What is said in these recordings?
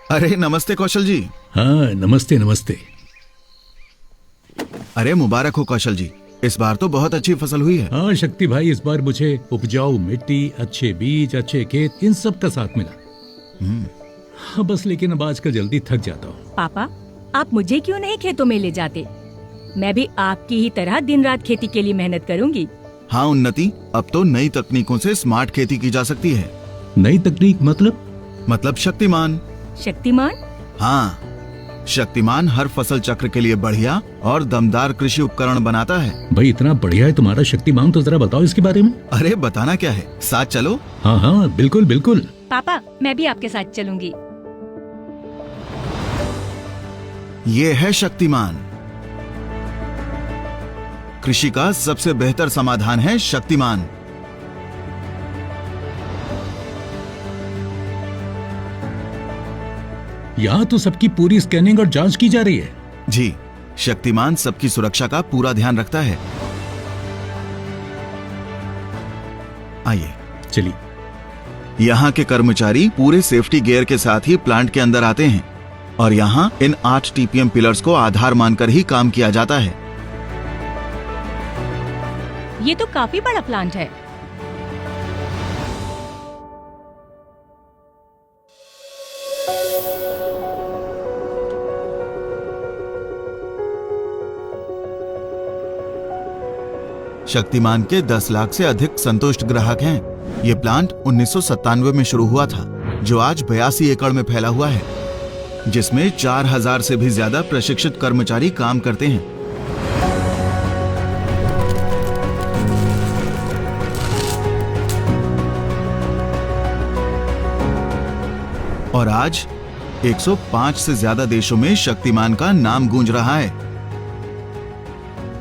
अरे नमस्ते कौशल जी। हाँ, नमस्ते नमस्ते। अरे मुबारक हो कौशल जी, इस बार तो बहुत अच्छी फसल हुई है। हाँ शक्ति भाई, इस बार मुझे उपजाऊ मिट्टी, अच्छे बीज, अच्छे खेत, इन सब का साथ मिला। हाँ बस, लेकिन अब आजकल जल्दी थक जाता हूँ। पापा, आप मुझे क्यों नहीं खेतों में ले जाते? मैं भी आपकी ही तरह दिन रात खेती के लिए मेहनत करूंगी। हाँ उन्नति, अब तो नई तकनीकों से स्मार्ट खेती की जा सकती है। नई तकनीक मतलब शक्तिमान। शक्तिमान? हाँ, शक्तिमान हर फसल चक्र के लिए बढ़िया और दमदार कृषि उपकरण बनाता है। भाई इतना बढ़िया है तुम्हारा शक्तिमान, तो जरा बताओ इसके बारे में। अरे बताना क्या है, साथ चलो। हाँ हाँ बिल्कुल बिल्कुल। पापा, मैं भी आपके साथ चलूंगी। ये है शक्तिमान। कृषि का सबसे बेहतर समाधान है शक्तिमान। यहाँ तो सबकी पूरी स्कैनिंग और जांच की जा रही है। जी, शक्तिमान सबकी सुरक्षा का पूरा ध्यान रखता है। आइए चलिए। यहाँ के कर्मचारी पूरे सेफ्टी गियर के साथ ही प्लांट के अंदर आते हैं और यहाँ इन 8 टीपीएम पिलर्स को आधार मानकर ही काम किया जाता है। ये तो काफी बड़ा प्लांट है। शक्तिमान के 10 लाख से अधिक संतुष्ट ग्राहक हैं। ये प्लांट 1997 में शुरू हुआ था, जो आज 82 एकड़ में फैला हुआ है, जिसमें 4000 से भी ज्यादा प्रशिक्षित कर्मचारी काम करते हैं। और आज 105 से ज्यादा देशों में शक्तिमान का नाम गूंज रहा है।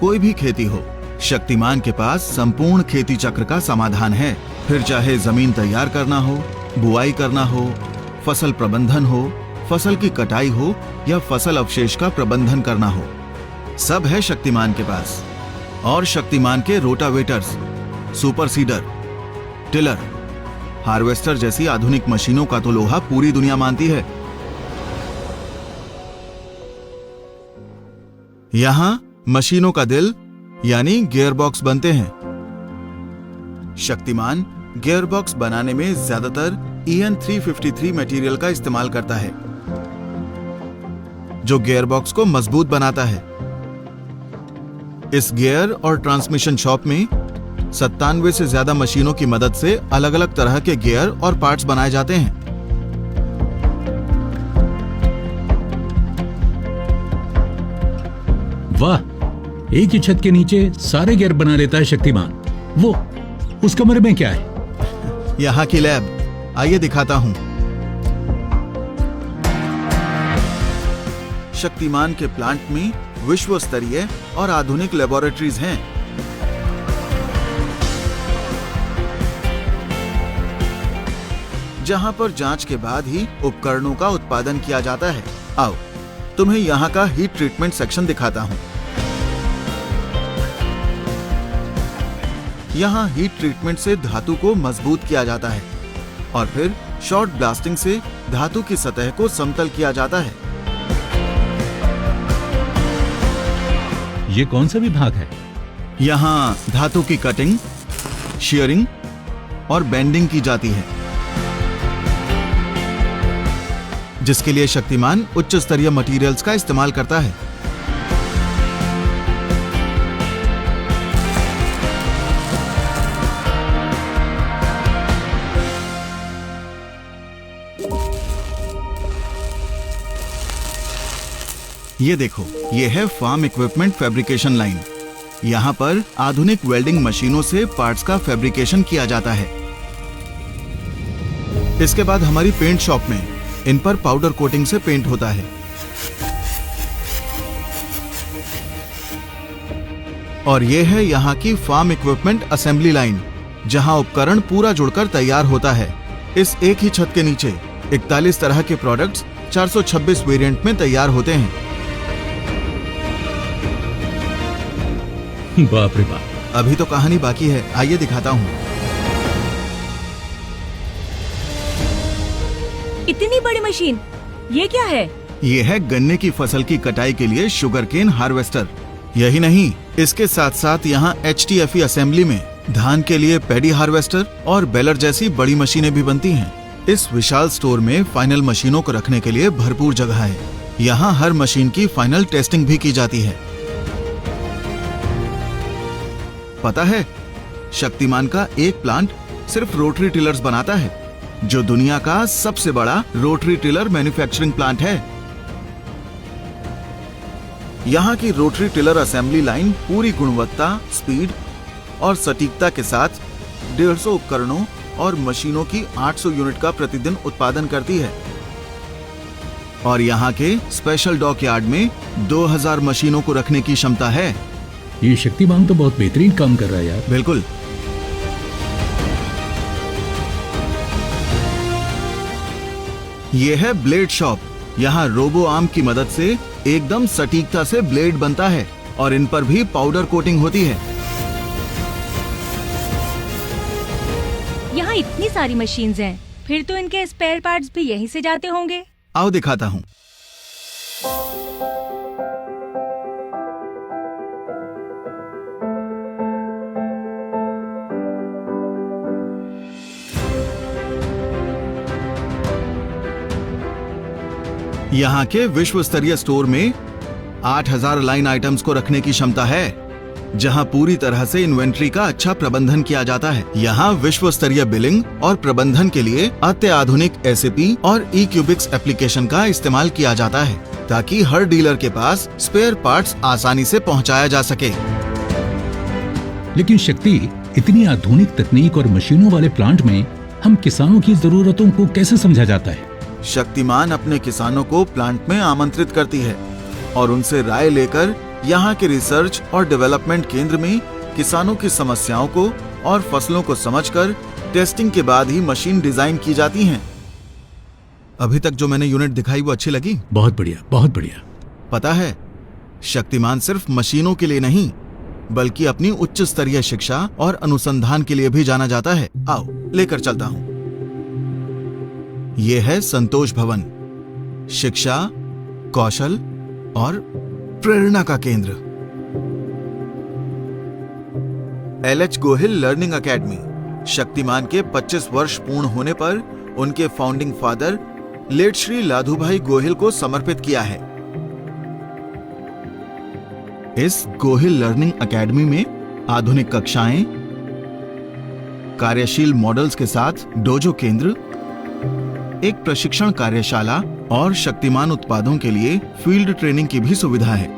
कोई भी खेती हो, शक्तिमान के पास संपूर्ण खेती चक्र का समाधान है। फिर चाहे जमीन तैयार करना हो, बुआई करना हो, फसल प्रबंधन हो, फसल की कटाई हो या फसल अवशेष का प्रबंधन करना हो, सब है शक्तिमान के पास। और शक्तिमान के रोटावेटर्स, सुपर सीडर, टिलर, हार्वेस्टर जैसी आधुनिक मशीनों का तो लोहा पूरी दुनिया मानती है। यहां मशीनों का दिल यानी गियरबॉक्स बनते हैं। शक्तिमान गियरबॉक्स बनाने में ज्यादातर EN 353 मटेरियल का इस्तेमाल करता है, जो गियरबॉक्स को मजबूत बनाता है। इस गियर और ट्रांसमिशन शॉप में 97 से ज्यादा मशीनों की मदद से अलग अलग तरह के गियर और पार्ट्स बनाए जाते हैं। वाह, एक ही छत के नीचे सारे गियर बना लेता है शक्तिमान। वो उस कमरे में क्या है? यहाँ की लैब, आइए दिखाता हूं। शक्तिमान के प्लांट में विश्व स्तरीय और आधुनिक लेबोरेटरीज हैं। जहां पर जांच के बाद ही उपकरणों का उत्पादन किया जाता है। आओ, तुम्हें यहाँ का हीट ट्रीटमेंट सेक्शन दिखाता हूं। यहाँ हीट ट्रीटमेंट से धातु को मजबूत किया जाता है और फिर शॉर्ट ब्लास्टिंग से धातु की सतह को समतल किया जाता है। ये कौन सा विभाग है? यहाँ धातु की कटिंग, शेयरिंग और बेंडिंग की जाती है, जिसके लिए शक्तिमान उच्च स्तरीय मटेरियल्स का इस्तेमाल करता है। ये देखो, ये है फार्म इक्विपमेंट फैब्रिकेशन लाइन। यहाँ पर आधुनिक वेल्डिंग मशीनों से पार्ट्स का फैब्रिकेशन किया जाता है। इसके बाद हमारी पेंट शॉप में इन पर पाउडर कोटिंग से पेंट होता है। और ये है यहाँ की फार्म इक्विपमेंट असेंबली लाइन, जहाँ उपकरण पूरा जुड़कर तैयार होता है। इस एक ही छत के नीचे 41 तरह के प्रोडक्ट्स 426 वेरिएंट में तैयार होते हैं। बाप रे बाप, अभी तो कहानी बाकी है, आइए दिखाता हूँ। इतनी बड़ी मशीन, ये क्या है? ये है गन्ने की फसल की कटाई के लिए शुगर केन हार्वेस्टर। यही नहीं, इसके साथ साथ यहाँ HTFE असेंबली में धान के लिए पैडी हार्वेस्टर और बेलर जैसी बड़ी मशीनें भी बनती हैं। इस विशाल स्टोर में फाइनल मशीनों को रखने के लिए भरपूर जगह है। यहाँ हर मशीन की फाइनल टेस्टिंग भी की जाती है। पता है, शक्तिमान का एक प्लांट सिर्फ रोटरी टिलर्स बनाता है, जो दुनिया का सबसे बड़ा रोटरी टिलर मैन्युफैक्चरिंग प्लांट है। यहाँ की रोटरी टिलर असेंबली लाइन पूरी गुणवत्ता, स्पीड और सटीकता के साथ 150 उपकरणों और मशीनों की 800 यूनिट का प्रतिदिन उत्पादन करती है। और यहाँ के स्पेशल डॉक यार्ड में 2000 मशीनों को रखने की क्षमता है। ये शक्तिमान तो बहुत बेहतरीन काम कर रहा है यार। बिल्कुल। ये है ब्लेड शॉप। यहाँ रोबो आर्म की मदद से एकदम सटीकता से ब्लेड बनता है और इन पर भी पाउडर कोटिंग होती है। यहाँ इतनी सारी मशीन्स हैं, फिर तो इनके स्पेयर पार्ट्स भी यहीं से जाते होंगे। आओ दिखाता हूँ। यहाँ के विश्व स्तरीय स्टोर में 8000 लाइन आइटम्स को रखने की क्षमता है, जहाँ पूरी तरह से इन्वेंट्री का अच्छा प्रबंधन किया जाता है। यहाँ विश्व स्तरीय बिलिंग और प्रबंधन के लिए अत्याधुनिक SAP और eCubix एप्लीकेशन का इस्तेमाल किया जाता है, ताकि हर डीलर के पास स्पेयर पार्ट्स आसानी से पहुँचाया जा सके। लेकिन शक्ति, इतनी आधुनिक तकनीक और मशीनों वाले प्लांट में हम किसानों की जरूरतों को कैसे समझा जाता है? शक्तिमान अपने किसानों को प्लांट में आमंत्रित करती है और उनसे राय लेकर यहाँ के रिसर्च और डेवलपमेंट केंद्र में किसानों की समस्याओं को और फसलों को समझकर टेस्टिंग के बाद ही मशीन डिजाइन की जाती हैं। अभी तक जो मैंने यूनिट दिखाई वो अच्छी लगी? बहुत बढ़िया, बहुत बढ़िया। पता है, शक्तिमान सिर्फ मशीनों के लिए नहीं, बल्कि अपनी उच्च स्तरीय शिक्षा और अनुसंधान के लिए भी जाना जाता है। आओ लेकर चलता हूँ। ये है संतोष भवन, शिक्षा, कौशल और प्रेरणा का केंद्र। LH गोहिल लर्निंग एकेडमी शक्तिमान के 25 वर्ष पूर्ण होने पर उनके founding father late Shri Ladhubhai Gohil को समर्पित किया है। इस गोहिल लर्निंग एकेडमी में आधुनिक कक्षाएं, कार्यशील मॉडल्स के साथ डोजो केंद्र, एक प्रशिक्षण कार्यशाला और शक्तिमान उत्पादों के लिए फील्ड ट्रेनिंग की भी सुविधा है,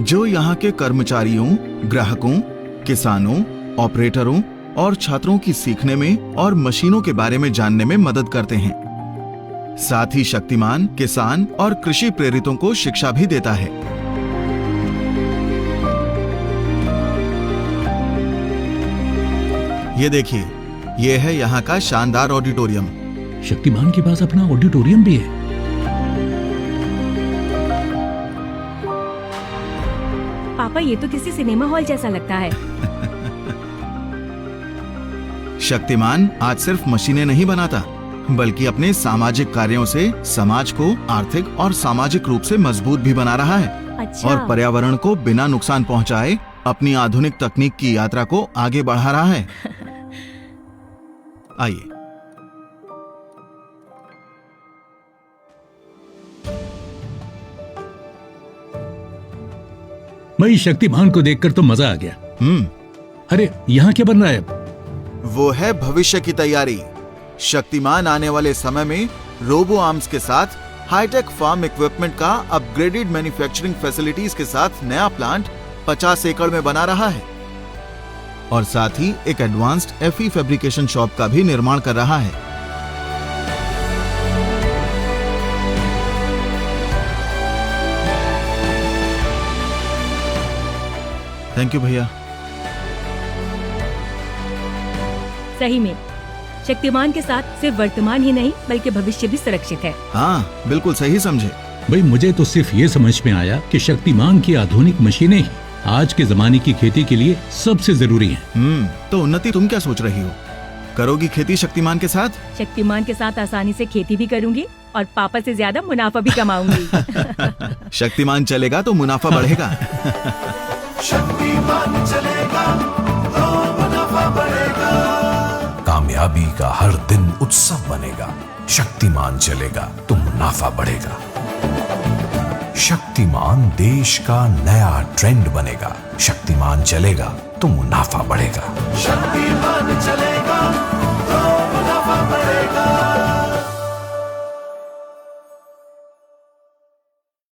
जो यहाँ के कर्मचारियों, ग्राहकों, किसानों, ऑपरेटरों और छात्रों की सीखने में और मशीनों के बारे में जानने में मदद करते हैं। साथ ही शक्तिमान किसान और कृषि प्रेरितों को शिक्षा भी देता है। ये देखिए, ये है यहाँ का शानदार ऑडिटोरियम। शक्तिमान के पास अपना ऑडिटोरियम भी है। पापा, ये तो किसी सिनेमा हॉल जैसा लगता है। शक्तिमान आज सिर्फ मशीनें नहीं बनाता, बल्कि अपने सामाजिक कार्यों से समाज को आर्थिक और सामाजिक रूप से मजबूत भी बना रहा है। अच्छा। और पर्यावरण को बिना नुकसान पहुंचाए अपनी आधुनिक तकनीक की यात्रा को आगे बढ़ा रहा है। आइए। भाई, शक्तिमान को देखकर तो मजा आ गया। अरे, यहाँ क्या बन रहा है अब? वो है भविष्य की तैयारी। शक्तिमान आने वाले समय में रोबो आर्म्स के साथ हाईटेक फार्म इक्विपमेंट का अपग्रेडेड मैन्युफैक्चरिंग फैसिलिटीज के साथ नया प्लांट 50 एकड़ में बना रहा है और साथ ही एक एडवांस्ड FE फैब्रिकेशन शॉप का भी निर्माण कर रहा है। थैंक यू भैया। सही में शक्तिमान के साथ सिर्फ वर्तमान ही नहीं बल्कि भविष्य भी सुरक्षित है। हाँ, बिल्कुल सही समझे। भाई, मुझे तो सिर्फ ये समझ में आया कि शक्तिमान की आधुनिक मशीनें ही आज के जमाने की खेती के लिए सबसे जरूरी हैं। तो उन्नति, तुम क्या सोच रही हो? करोगी खेती शक्तिमान के साथ? शक्तिमान के साथ आसानी से खेती भी करूंगी और पापा से ज्यादा मुनाफा भी कमाऊंगी। शक्तिमान चलेगा तो मुनाफा बढ़ेगा। शक्तिमान चलेगा तो मुनाफा बढ़ेगा। कामयाबी का हर दिन उत्सव बनेगा। शक्तिमान चलेगा तो मुनाफा बढ़ेगा। शक्तिमान देश का नया ट्रेंड बनेगा। शक्तिमान चलेगा तो मुनाफा बढ़ेगा। शक्तिमान चलेगा तो मुनाफा बढ़ेगा।